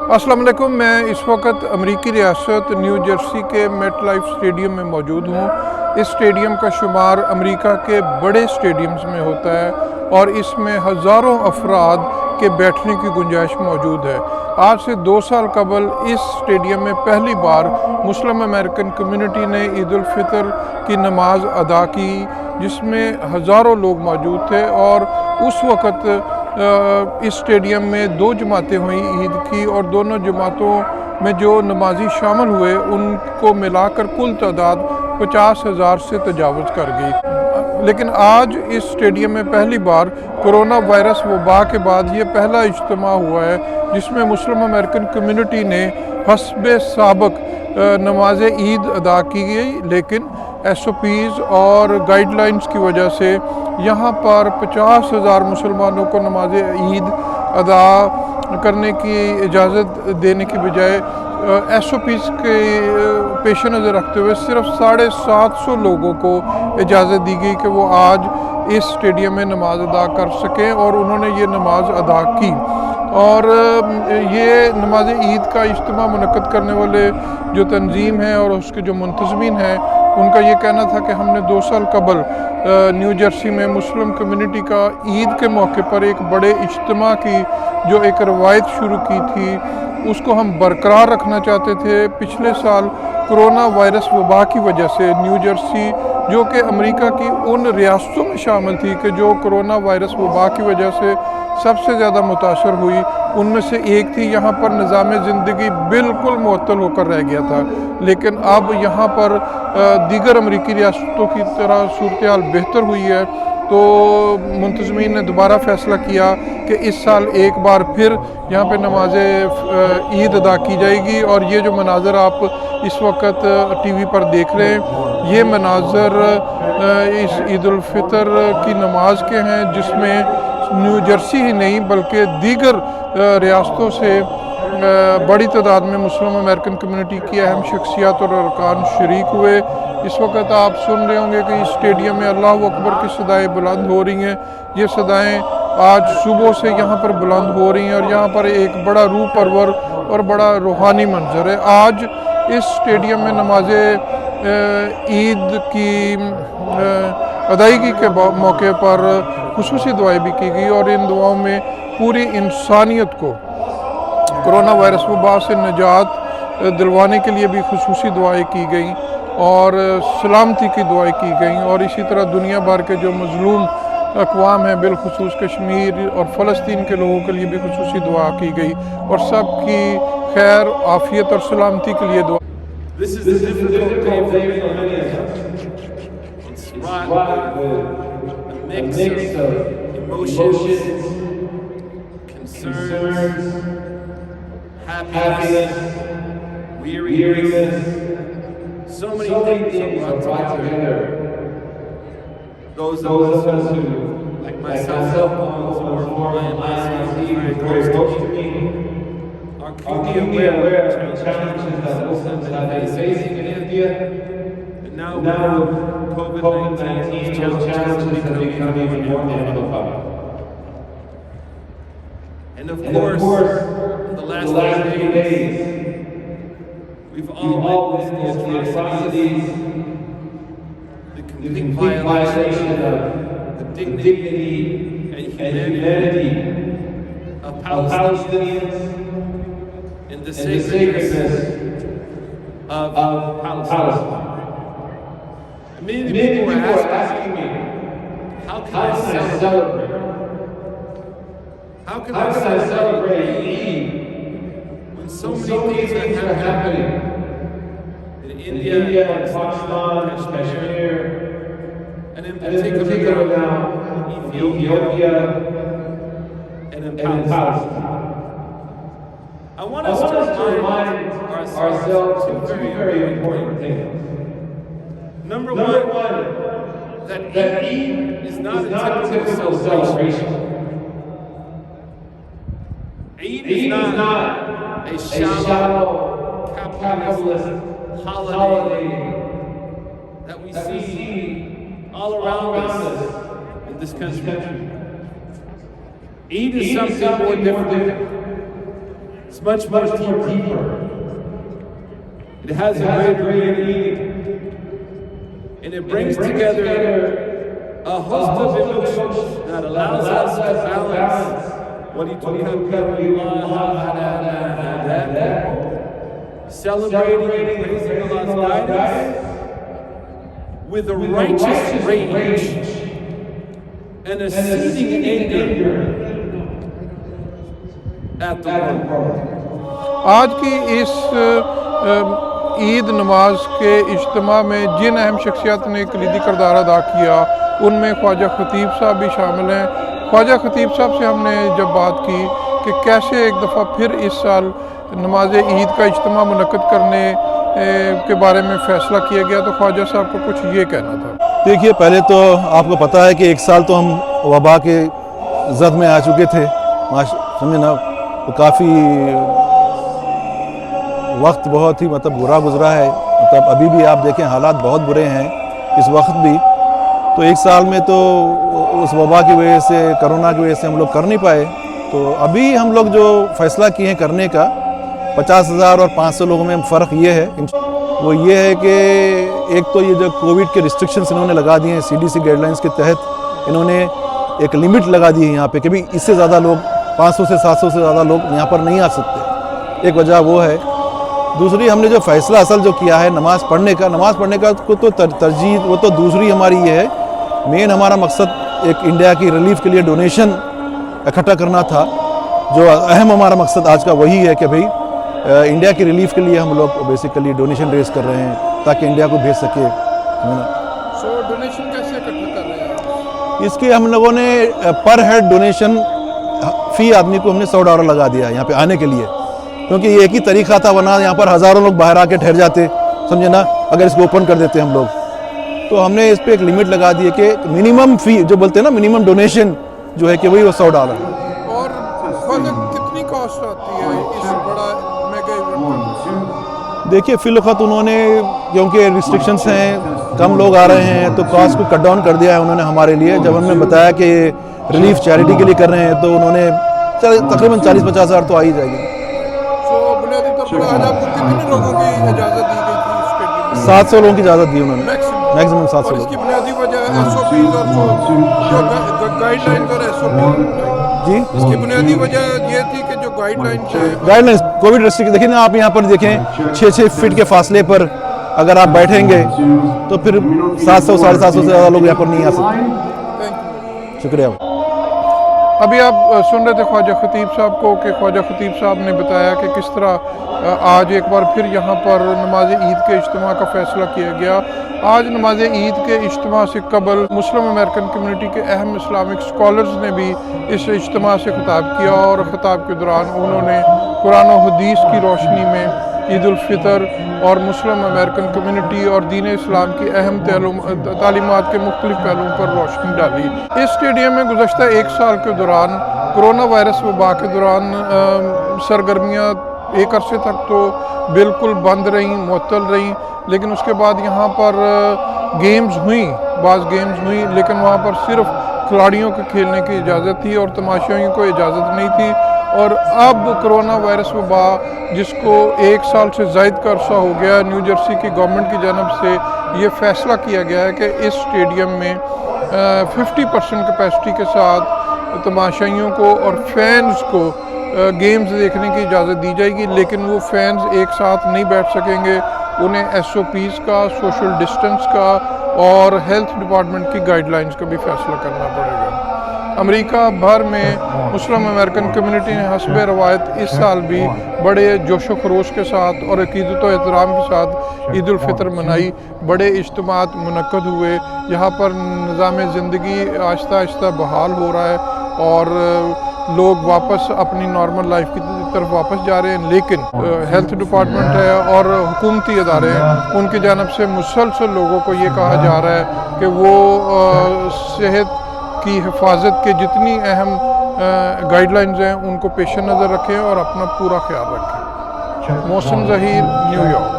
अस्सलाम वालेकुम। मैं इस वक्त अमरीकी रियासत न्यू जर्सी के मेट लाइफ स्टेडियम में मौजूद हूँ। इस स्टेडियम का शुमार अमेरिका के बड़े स्टेडियम्स में होता है और इसमें हज़ारों अफराद के बैठने की गुंजाइश मौजूद है। आज से 2 साल कबल इस स्टेडियम में पहली बार मुस्लिम अमेरिकन कम्युनिटी ने ईद उल फितर की नमाज अदा की, जिसमें हज़ारों लोग मौजूद थे। और उस वक़्त इस स्टेडियम में 2 जमातें हुई ईद की, और दोनों जमातों में जो नमाजी शामिल हुए उनको मिलाकर कुल तादाद 50,000 से तजावुज़ कर गई। लेकिन आज इस स्टेडियम में पहली बार कोरोना वायरस वबा के बाद ये पहला इज्तिमा हुआ है जिसमें मुस्लिम अमेरिकन कम्युनिटी ने हस्बे साबक नमाज ईद अदा की गई, लेकिन SOPs और गाइडलाइंस की वजह से यहाँ पर 50,000 मुसलमानों को नमाज ईद अदा करने की इजाज़त देने की बजाय SOPs के पेश नज़र रखते हुए सिर्फ 750 लोगों को इजाज़त दी गई कि वो आज इस स्टेडियम में नमाज अदा कर सकें, और उन्होंने ये नमाज अदा की। और ये नमाज ईद का इज्तिमा मुनक़्क़द करने वाले जो तंजीम है और उसके जो मुंतज़मीन हैं, उनका ये कहना था कि हमने 2 साल कबल न्यू जर्सी में मुस्लिम कम्युनिटी का ईद के मौके पर एक बड़े इज्तिमा की जो एक रवायत शुरू की थी उसको हम बरकरार रखना चाहते थे। पिछले साल कोरोना वायरस वबा की वजह से न्यू जर्सी, जो कि अमेरिका की उन रियासतों में शामिल थी कि जो कोरोना वायरस वबा की वजह से सबसे ज़्यादा मुतासर हुई, उनमें से एक थी। यहाँ पर निज़ाम ज़िंदगी बिल्कुल मुअत्तल होकर रह गया था। लेकिन अब यहाँ पर दीगर अमेरिकी रियासतों की तरह सूरत हाल बेहतर हुई है, तो मुंतज़मीन ने दोबारा फ़ैसला किया कि इस साल एक बार फिर यहाँ पे नमाज ईद अदा की जाएगी। और ये जो मनाज़र आप इस वक्त TV पर देख रहे हैं, ये मनाज़र इस ईद उल फितर की नमाज के हैं, जिसमें न्यू जर्सी ही नहीं बल्कि दीगर रियासतों से बड़ी तादाद में मुस्लिम अमेरिकन कम्युनिटी की अहम शख्सियत और अरकान शरीक हुए। इस वक्त आप सुन रहे होंगे कि इस स्टेडियम में अल्लाहु अकबर की सदाएँ बुलंद हो रही हैं। ये सदाएँ आज सुबह से यहाँ पर बुलंद हो रही हैं और यहाँ पर एक बड़ा रूह परवर और बड़ा रूहानी मंजर है। आज इस स्टेडियम में नमाज ईद की अदायगी के मौके पर खुसूसी दुआएं भी की गई, और इन दुआओं में पूरी इंसानियत को कोरोना वायरस वबा से निजात दिलवाने के लिए भी खुसूसी दुआएं की गई और सलामती की दुआएं की गई। और इसी तरह दुनिया भर के जो मजलूम अक़वाम हैं, बिलखुसूस कश्मीर और फ़लस्तीन के लोगों के लिए भी खुसूसी दुआ की गई, और सब की खैर आफ़ियत और सलामती के लिए दुआ। This is a difficult day for many of us. It's wrought with a mix of emotions, concerns, happiness, weariness. So many things are brought together. Those of us who, like myself, who are very close to me, are keenly aware of the challenges that Muslims have been facing in India. And now with COVID-19, those challenges have become even more difficult. And of course, in the last few days, we've all witnessed the atrocities, the complete violation of the dignity and humanity of Palestinians and the sacredness of Palestine. Many people are asking me, how can I celebrate? How can I celebrate Eid when so many things are happening in India, Pakistan, Kashmir, and in particular now in Ethiopia and in Palestine? I want us to remind ourselves of two very important things. Number one, that Eid is not a typical celebration. Eid is not a shallow capitalist holiday that we see all around us in this country. Eid is something more different. It's much more deeper. It has a great meaning. And it brings together a host of emotions that allows us to balance celebrating and praising Allah's guidance with a righteous rage and a seething anger at the world. आज की इस ईद नमाज के इज्तिमा में जिन अहम शख्सियत ने कलीदी किरदार अदा किया उनमें ख्वाजा खतीब साहब भी शामिल हैं। ख्वाजा खतीब साहब से हमने जब बात की कि कैसे एक दफ़ा फिर इस साल नमाज ईद का इज्तिमा मुनक्कद करने के बारे में फ़ैसला किया गया तो ख्वाजा साहब को कुछ ये कहना था। देखिए, पहले तो आपको पता है कि एक साल तो हम वबा के जद में आ चुके थे, समझे ना, तो काफ़ी वक्त बहुत ही बुरा गुजरा है। अभी भी आप देखें हालात बहुत बुरे हैं इस वक्त भी। तो एक साल में तो उस वबा की वजह से, कोरोना की वजह से हम लोग कर नहीं पाए। तो अभी हम लोग जो फ़ैसला किए हैं करने का, 50,000 और 500 लोगों में फ़र्क ये है, वो ये है कि एक तो ये जो कोविड के रिस्ट्रिक्शंस इन्होंने लगा दिए हैं, CDC गाइडलाइंस के तहत इन्होंने एक लिमिट लगा दी है यहाँ पे कि भाई इससे ज़्यादा लोग, 500 से 700 से ज़्यादा लोग यहाँ पर नहीं आ सकते। एक वजह वो है। दूसरी, हमने जो फ़ैसला असल जो किया है नमाज़ पढ़ने का को तो तरजीह, वो तो दूसरी हमारी ये है। मेन हमारा मकसद एक इंडिया की रिलीफ के लिए डोनेशन इकट्ठा करना था। जो अहम हमारा मकसद आज का वही है कि भाई इंडिया की रिलीफ के लिए हम लोग बेसिकली डोनेशन रेज़ कर रहे हैं ताकि इंडिया को भेज सके। डोनेशन कैसे इकट्ठा कर रहे हैं? इसके हम लोगों ने पर हेड डोनेशन फ़ी आदमी को हमने $100 लगा दिया यहाँ पे आने के लिए, क्योंकि ये एक ही तरीका था, वरना यहाँ पर हज़ारों लोग बाहर आके ठहर जाते, समझे ना, अगर इसको ओपन कर देते हम लोग। तो हमने इस पर एक लिमिट लगा दी है कि मिनिमम फ़ी जो बोलते हैं ना, मिनिमम डोनेशन जो है कि वही वो $100 है। और कितनी कॉस्ट आती है इस बड़ा मेगा इवेंट? देखिए, फ़िलवक़्त उन्होंने, क्योंकि रिस्ट्रिक्शंस हैं, कम लोग आ रहे हैं, तो कॉस्ट को कट डाउन कर दिया है उन्होंने हमारे लिए। जब हमने बताया कि रिलीफ चैरिटी के लिए कर रहे हैं तो उन्होंने तकरीबन 40-50 हज़ार तो आ ही जाएगी। बुनियादी तौर पर आज आपको कितने लोगों की इजाज़त दी गई थी स्टेडियम में? 700 लोगों की इजाज़त दी उन्होंने, मैक्सिमम 700 और लोग। इसकी बुनियादी वजह SOPs और गाइडलाइंस और SOP जी, इसकी बुनियादी वजह ये थी कि जो गाइडलाइंस है, गाइडलाइंस कोविड रेस्ट्रिक्शन, देखिए ना आप यहाँ पर देखें 6-6 फीट के फासले पर अगर आप बैठेंगे तो फिर 700-750 से ज़्यादा लोग यहाँ पर नहीं आ सकते। शुक्रिया। अभी आप सुन रहे थे ख्वाजा खतीब साहब को कि ख्वाजा खतीब साहब ने बताया कि किस तरह आज एक बार फिर यहाँ पर नमाज ईद के इज्तिमा का फ़ैसला किया गया। आज नमाज ईद के इज्तिमा से कबल मुस्लिम अमेरिकन कम्युनिटी के अहम इस्लामिक स्कॉलर्स ने भी इस इज्तिमा से खिताब किया और ख़िताब के दौरान उन्होंने कुरान और हदीस की रोशनी में ईद उल फितर और मुस्लिम अमेरिकन कम्युनिटी और दीन इस्लाम की अहम तालीमात के मुख्तलिफ पहलुओं पर रोशनी डाली। इस स्टेडियम में गुज़श्ता एक साल के दौरान कोरोना वायरस वबा के दौरान सरगर्मियाँ एक अरसे तक तो बिल्कुल बंद रहीं, मुअत्तल रहीं, लेकिन उसके बाद यहाँ पर गेम्स हुई, बाज़ गेम्स हुई, लेकिन वहाँ पर सिर्फ खिलाड़ियों के खेलने की इजाज़त थी और तमाशाइयों को इजाज़त नहीं थी। और अब कोरोना वायरस वबा, जिसको एक साल से ज़ायद का अरसा हो गया, न्यू जर्सी की गवर्नमेंट की जानब से ये फ़ैसला किया गया है कि इस स्टेडियम में 50% कैपेसिटी के साथ तमाशाइयों को और फैंस को गेम्स देखने की इजाज़त दी जाएगी, लेकिन वो फैंस एक साथ नहीं बैठ सकेंगे। उन्हें SOPs का, सोशल डिस्टेंस का और हेल्थ डिपार्टमेंट की गाइडलाइंस का भी फ़ैसला करना पड़ेगा। अमेरिका भर में मुस्लिम अमेरिकन कम्युनिटी ने हस्ब रवायत इस साल भी बड़े जोश व खरोश के साथ और अक़ीदत व एहतराम के साथ ईद उल फितर मनाई। बड़े इज्तिमात मुनक्कद हुए। यहाँ पर निज़ाम ज़िंदगी आहिस्ता आहिस्ता बहाल हो रहा है और लोग वापस अपनी नॉर्मल लाइफ की तरफ वापस जा रहे हैं, लेकिन हेल्थ डिपार्टमेंट है और हुकूमती इदारे हैं, उनकी जानब से मुसलसल लोगों को ये कहा जा रहा है कि वो सेहत की हिफाजत के जितनी अहम गाइडलाइंस हैं उनको पेश नज़र रखें और अपना पूरा ख्याल रखें। मोहसिन ज़हीर, न्यूयॉर्क।